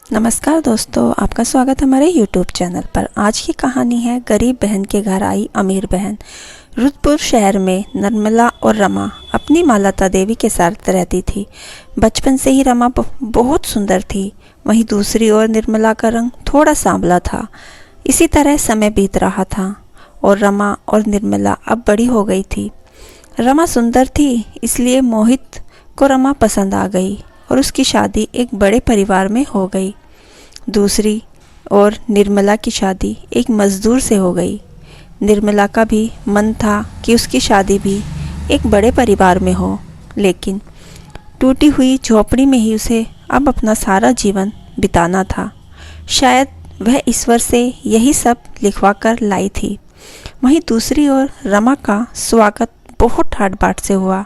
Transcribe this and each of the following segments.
नमस्कार दोस्तों, आपका स्वागत है हमारे YouTube चैनल पर। आज की कहानी है गरीब बहन के घर आई अमीर बहन। रुद्रपुर शहर में निर्मला और रमा अपनी मालती देवी के साथ रहती थी। बचपन से ही रमा बहुत सुंदर थी, वहीं दूसरी ओर निर्मला का रंग थोड़ा सांवला था। इसी तरह समय बीत रहा था और रमा और निर्मला अब बड़ी हो गई थी। रमा सुंदर थी, इसलिए मोहित को रमा पसंद आ गई और उसकी शादी एक बड़े परिवार में हो गई। दूसरी ओर निर्मला की शादी एक मज़दूर से हो गई। निर्मला का भी मन था कि उसकी शादी भी एक बड़े परिवार में हो, लेकिन टूटी हुई झोपड़ी में ही उसे अब अपना सारा जीवन बिताना था। शायद वह ईश्वर से यही सब लिखवा कर लाई थी। वहीं दूसरी ओर रमा का स्वागत बहुत ठाट बाट से हुआ।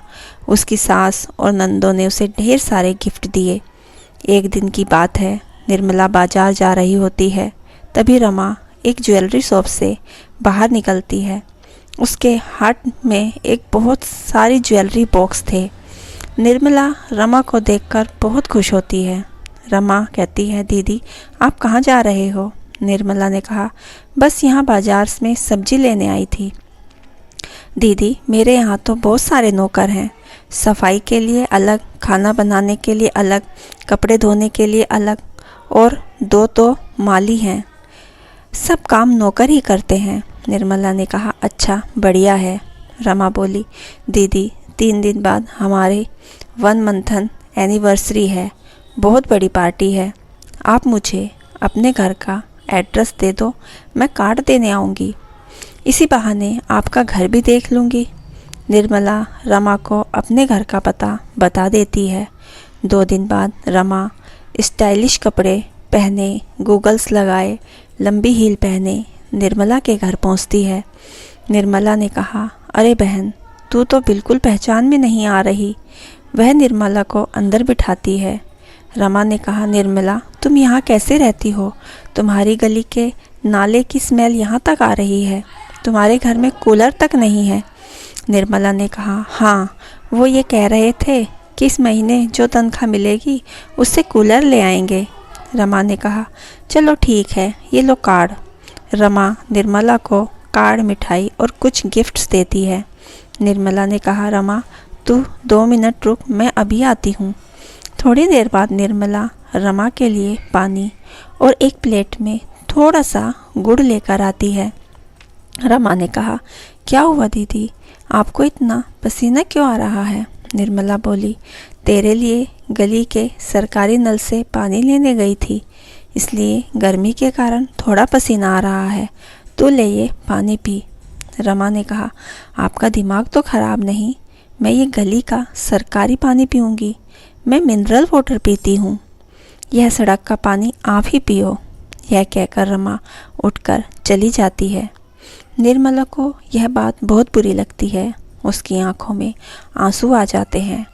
उसकी सास और नंदों ने उसे ढेर सारे गिफ्ट दिए। एक दिन की बात है, निर्मला बाजार जा रही होती है, तभी रमा एक ज्वेलरी शॉप से बाहर निकलती है। उसके हाथ में एक बहुत सारी ज्वेलरी बॉक्स थे। निर्मला रमा को देखकर बहुत खुश होती है। रमा कहती है, दीदी आप कहाँ जा रहे हो? निर्मला ने कहा, बस यहाँ बाजार में सब्जी लेने आई थी। दीदी मेरे यहाँ तो बहुत सारे नौकर हैं, सफाई के लिए अलग, खाना बनाने के लिए अलग, कपड़े धोने के लिए अलग, और 2 तो माली हैं। सब काम नौकर ही करते हैं। निर्मला ने कहा, अच्छा बढ़िया है। रमा बोली, दीदी 3 दिन बाद हमारे 1 मंथन एनिवर्सरी है, बहुत बड़ी पार्टी है। आप मुझे अपने घर का एड्रेस दे दो, मैं कार्ड देने आऊँगी। इसी बहाने आपका घर भी देख लूँगी। निर्मला रमा को अपने घर का पता बता देती है। 2 दिन बाद रमा स्टाइलिश कपड़े पहने, गूगल्स लगाए, लंबी हील पहने निर्मला के घर पहुंचती है। निर्मला ने कहा, अरे बहन तू तो बिल्कुल पहचान में नहीं आ रही। वह निर्मला को अंदर बिठाती है। रमा ने कहा, निर्मला तुम यहाँ कैसे रहती हो? तुम्हारी गली के नाले की स्मेल यहाँ तक आ रही है। तुम्हारे घर में कूलर तक नहीं है। निर्मला ने कहा, हाँ वो ये कह रहे थे कि इस महीने जो तनख्वाह मिलेगी उससे कूलर ले आएंगे। रमा ने कहा, चलो ठीक है, ये लो कार्ड। रमा निर्मला को कार्ड, मिठाई और कुछ गिफ्ट्स देती है। निर्मला ने कहा, रमा तू 2 मिनट रुक, मैं अभी आती हूँ। थोड़ी देर बाद निर्मला रमा के लिए पानी और एक प्लेट में थोड़ा सा गुड़ लेकर आती है। रमा ने कहा, क्या हुआ दीदी, आपको इतना पसीना क्यों आ रहा है? निर्मला बोली, तेरे लिए गली के सरकारी नल से पानी लेने गई थी, इसलिए गर्मी के कारण थोड़ा पसीना आ रहा है। तू ले ये पानी पी। रमा ने कहा, आपका दिमाग तो ख़राब नहीं, मैं ये गली का सरकारी पानी पीऊँगी? मैं मिनरल वाटर पीती हूँ। यह सड़क का पानी आप ही पियो। यह कहकर रमा उठकर चली जाती है। निर्मला को यह बात बहुत बुरी लगती है। उसकी आंखों में आंसू आ जाते हैं।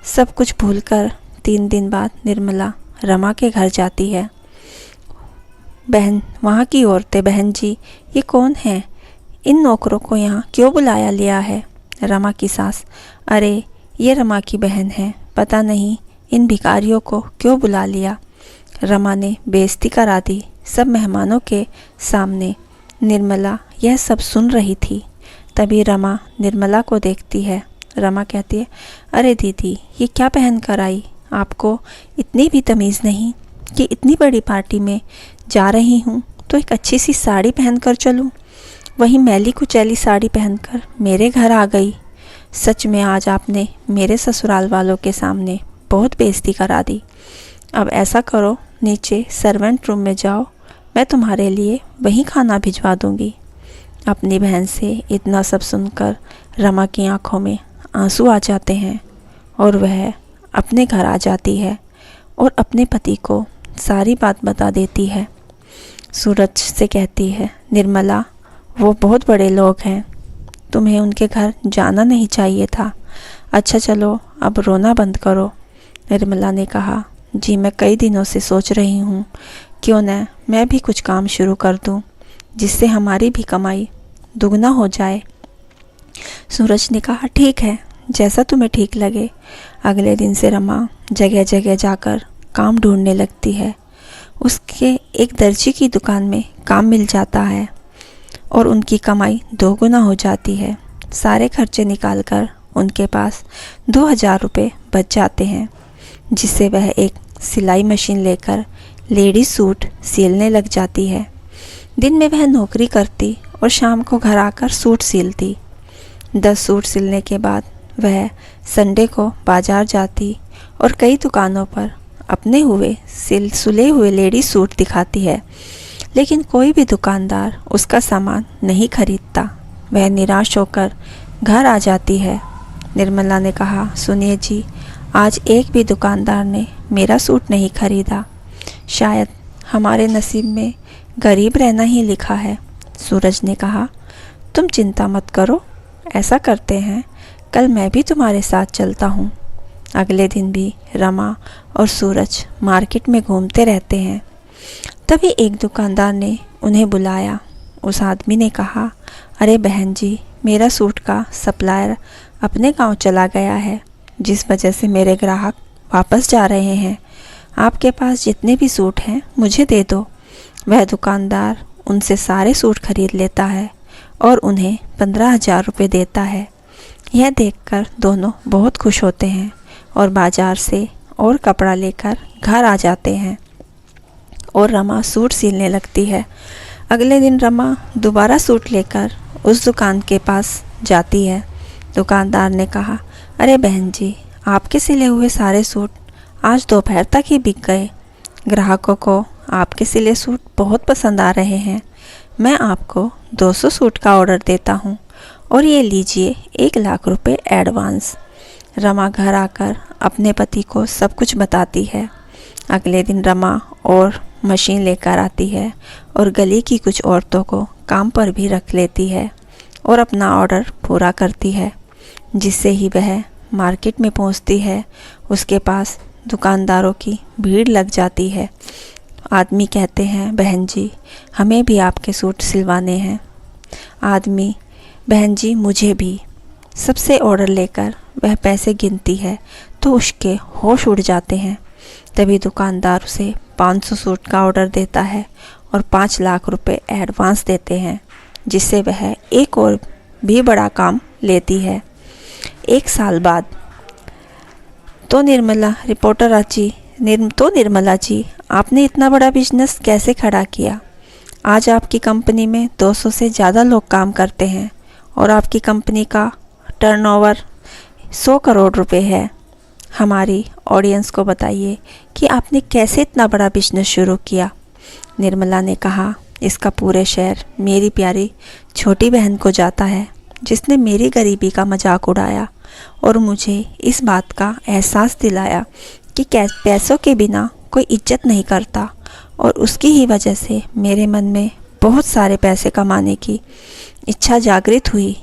सब कुछ भूलकर 3 दिन बाद निर्मला रमा के घर जाती है। बहन, वहाँ की औरतें, बहन जी ये कौन है? इन नौकरों को यहाँ क्यों बुलाया लिया है? रमा की सास, अरे ये रमा की बहन है, पता नहीं इन भिखारियों को क्यों बुला लिया। रमा ने बेइज्जती करा दी सब मेहमानों के सामने। निर्मला यह सब सुन रही थी। तभी रमा निर्मला को देखती है। रमा कहती है, अरे दीदी ये क्या पहन कर आई? आपको इतनी भी तमीज़ नहीं कि इतनी बड़ी पार्टी में जा रही हूँ तो एक अच्छी सी साड़ी पहन कर चलूँ? वही मैली कुचैली साड़ी पहनकर मेरे घर आ गई। सच में आज आपने मेरे ससुराल वालों के सामने बहुत बेइज्जती करा दी। अब ऐसा करो, नीचे सर्वेंट रूम में जाओ, मैं तुम्हारे लिए वहीं खाना भिजवा दूँगी। अपनी बहन से इतना सब सुनकर रमा की आंखों में आंसू आ जाते हैं और वह अपने घर आ जाती है और अपने पति को सारी बात बता देती है। सूरज से कहती है, निर्मला वो बहुत बड़े लोग हैं, तुम्हें उनके घर जाना नहीं चाहिए था। अच्छा चलो अब रोना बंद करो। निर्मला ने कहा, जी मैं कई दिनों से सोच रही हूँ क्यों न मैं भी कुछ काम शुरू कर दूँ जिससे हमारी भी कमाई दुगना हो जाए। सूरज ने कहा, ठीक है, जैसा तुम्हें ठीक लगे। अगले दिन से रमा जगह जगह जाकर काम ढूंढने लगती है। उसके एक दर्जी की दुकान में काम मिल जाता है और उनकी कमाई 2 गुना हो जाती है। सारे खर्चे निकालकर उनके पास 2000 रुपये बच जाते हैं, जिससे वह एक सिलाई मशीन लेकर लेडीज सूट सिलने लग जाती है। दिन में वह नौकरी करती और शाम को घर आकर सूट सिलती। 10 सूट सिलने के बाद वह संडे को बाजार जाती और कई दुकानों पर अपने सिले हुए लेडीज सूट दिखाती है, लेकिन कोई भी दुकानदार उसका सामान नहीं खरीदता। वह निराश होकर घर आ जाती है। निर्मला ने कहा, सुनिए जी, आज एक भी दुकानदार ने मेरा सूट नहीं खरीदा। शायद हमारे नसीब में गरीब रहना ही लिखा है। सूरज ने कहा, तुम चिंता मत करो, ऐसा करते हैं, कल मैं भी तुम्हारे साथ चलता हूँ। अगले दिन भी रमा और सूरज मार्केट में घूमते रहते हैं। तभी एक दुकानदार ने उन्हें बुलाया। उस आदमी ने कहा, अरे बहन जी, मेरा सूट का सप्लायर अपने गांव चला गया है, जिस वजह से मेरे ग्राहक वापस जा रहे हैं। आपके पास जितने भी सूट हैं मुझे दे दो। वह दुकानदार उनसे सारे सूट खरीद लेता है और उन्हें 15,000 रुपये देता है। यह देखकर दोनों बहुत खुश होते हैं और बाजार से और कपड़ा लेकर घर आ जाते हैं और रमा सूट सिलने लगती है। अगले दिन रमा दोबारा सूट लेकर उस दुकान के पास जाती है। दुकानदार ने कहा, अरे बहन जी, आपके सिले हुए सारे सूट आज दोपहर तक ही बिक गए। ग्राहकों को आपके सिले सूट बहुत पसंद आ रहे हैं। मैं आपको 200 सूट का ऑर्डर देता हूँ और ये लीजिए 1 लाख रुपए एडवांस। रमा घर आकर अपने पति को सब कुछ बताती है। अगले दिन रमा और मशीन लेकर आती है और गली की कुछ औरतों को काम पर भी रख लेती है और अपना ऑर्डर पूरा करती है। जिससे ही वह मार्केट में पहुंचती है, उसके पास दुकानदारों की भीड़ लग जाती है। आदमी कहते हैं, बहन जी, हमें भी आपके सूट सिलवाने हैं। आदमी, बहन जी, मुझे भी। सबसे ऑर्डर लेकर वह पैसे गिनती है तो उसके होश उड़ जाते हैं। तभी दुकानदार उसे 500 सूट का ऑर्डर देता है और 5 लाख रुपए एडवांस देते हैं, जिससे वह एक और भी बड़ा काम लेती है। 1 साल बाद तो निर्मला जी, आपने इतना बड़ा बिजनेस कैसे खड़ा किया? आज आपकी कंपनी में 200 से ज़्यादा लोग काम करते हैं और आपकी कंपनी का टर्नओवर 100 करोड़ रुपए है। हमारी ऑडियंस को बताइए कि आपने कैसे इतना बड़ा बिजनेस शुरू किया। निर्मला ने कहा, इसका पूरे श्रेय मेरी प्यारी छोटी बहन को जाता है, जिसने मेरी गरीबी का मजाक उड़ाया और मुझे इस बात का एहसास दिलाया कि पैसों के बिना कोई इज्जत नहीं करता, और उसकी ही वजह से मेरे मन में बहुत सारे पैसे कमाने की इच्छा जागृत हुई।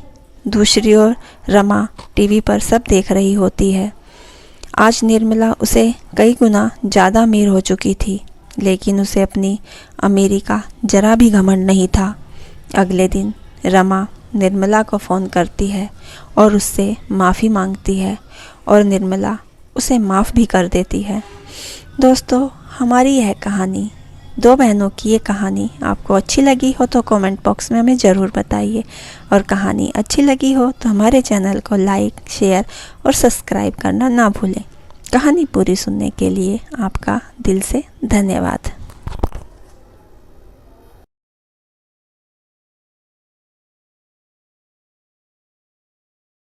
दूसरी ओर रमा टीवी पर सब देख रही होती है। आज निर्मला उसे कई गुना ज़्यादा अमीर हो चुकी थी, लेकिन उसे अपनी अमीरी का जरा भी घमंड नहीं था। अगले दिन रमा निर्मला को फ़ोन करती है और उससे माफ़ी मांगती है और निर्मला उसे माफ़ भी कर देती है। दोस्तों, हमारी यह कहानी, 2 बहनों की ये कहानी आपको अच्छी लगी हो तो कमेंट बॉक्स में हमें ज़रूर बताइए, और कहानी अच्छी लगी हो तो हमारे चैनल को लाइक, शेयर और सब्सक्राइब करना ना भूलें। कहानी पूरी सुनने के लिए आपका दिल से धन्यवाद।